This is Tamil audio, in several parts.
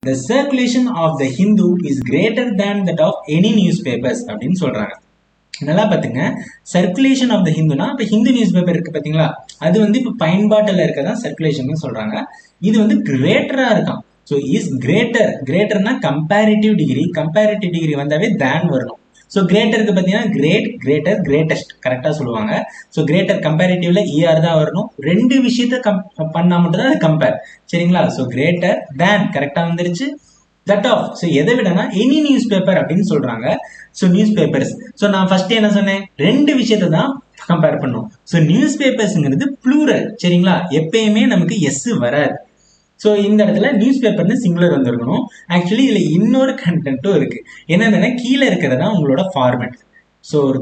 the circulation of the Hindu is greater than that of any newspapers அப்படின்னு சொல்றாங்க. நல்லா பாத்துங்க, சர்க்குலேஷன் ஆஃப் த ஹிந்துனா இப்ப ஹிந்து நியூஸ் பேப்பர் இருக்கு பாத்தீங்களா, அது வந்து இப்ப பயன்பாட்டில் இருக்கதான் சர்க்குலேஷன் சொல்றாங்க. இது வந்து கிரேட்டரா இருக்கான். ஸோ இஸ் கிரேட்டர், கிரேட்டர்னா கம்பேரிட்டிவ் டிகிரி வந்தாவே தேன் வரணும். ஸோ கிரேட்டருக்கு பார்த்தீங்கன்னா கிரேட், கிரேட்டர், கிரேட்டஸ்ட் கரெக்டாக சொல்லுவாங்க. ஸோ கிரேட்டர் கம்பேரிட்டிவ்ல இஆர் தான் வரணும். ரெண்டு விஷயத்த பண்ணா மட்டும் தான் அது கம்பேர், சரிங்களா? ஸோ கிரேட்டர் தேன் கரெக்டாக வந்துருச்சு. தட் ஆஃப், ஸோ எதை விடனா எனி நியூஸ் பேப்பர் அப்படின்னு சொல்றாங்க. ஸோ நியூஸ் பேப்பர்ஸ், ஸோ நான் ஃபர்ஸ்ட் என்ன சொன்னேன், ரெண்டு விஷயத்தை தான் கம்பேர் பண்ணும். ஸோ நியூஸ் பேப்பர்ஸ்ங்கிறது ப்ளூரல், சரிங்களா? எப்பயுமே நமக்கு எஸ் வராது. ஸோ இந்த இடத்துல நியூஸ் பேப்பர்னு சிங்குலர் வந்திருக்கணும். ஆக்சுவலி இதுல இன்னொரு கண்டென்ட்டும் இருக்கு. என்னன்னா கீழே இருக்கிறதா உங்களோட ஃபார்மெட். ஸோ ஒரு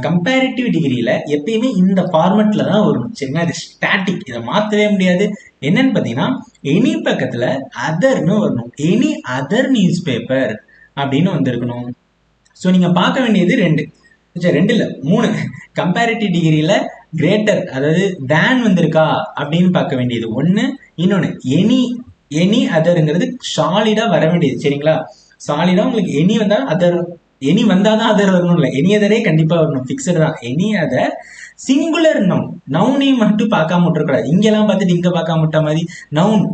கம்பேரிட்டிவ் டிகிரியில எப்பயுமே இந்த ஃபார்மெட்ல தான் வரணும், சரிங்களா? இது ஸ்டாட்டிக், இதை மாற்றவே முடியாது. என்னன்னு பார்த்தீங்கன்னா எனி பக்கத்துல அதர்னு வரணும். எனி அதர் நியூஸ் பேப்பர் அப்படின்னு வந்திருக்கணும். ஸோ நீங்க பார்க்க வேண்டியது ரெண்டு இல்ல மூணு. கம்பேரிட்டிவ் டிகிரியில கிரேட்டர், அதாவது தேன் வந்திருக்கா அப்படின்னு பார்க்க வேண்டியது ஒண்ணு. இன்னொன்னு எனி அதர்ங்கிறது சாலிடா வர வேண்டியது, சரிங்களா? சாலிடா உங்களுக்கு எனி வந்தா அதர், எனி வந்தாதான் அதர் வரணும் இல்ல, எனி அதரே கண்டிப்பா வரணும், பிக்சட் தான். எனி அதர் சிங்குலர் நவுனையும் மட்டும் பார்க்காம விட்டுறக்கூடாது. இங்கெல்லாம் பார்த்துட்டு இங்க பார்க்காம விட்ட மாதிரி.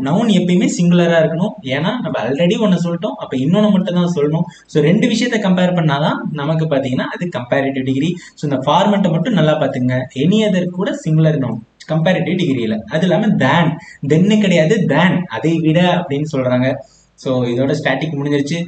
நவுன் எப்பயுமே சிங்குலரா இருக்கணும். ஏன்னா நம்ம ஆல்ரெடி ஒன்னு சொல்லிட்டோம், அப்ப இன்னொன்னு மட்டும் தான் சொல்லணும். ஸோ ரெண்டு விஷயத்த கம்பேர் பண்ணாதான் நமக்கு பாத்தீங்கன்னா அது கம்பேரிட்டிவ் டிகிரி. ஸோ இந்த ஃபார்மெட்டை மட்டும் நல்லா பாத்துங்க. எனி அதர் கூட சிங்குலர் நவுன் கம்பேரிட்டிவ் டிகிரியில. அது இல்லாம தேன், தென்னு கிடையாது, தேன் அதை விட அப்படின்னு சொல்றாங்க. ஸோ இதோட ஸ்டாட்டிக் முடிஞ்சிருச்சு.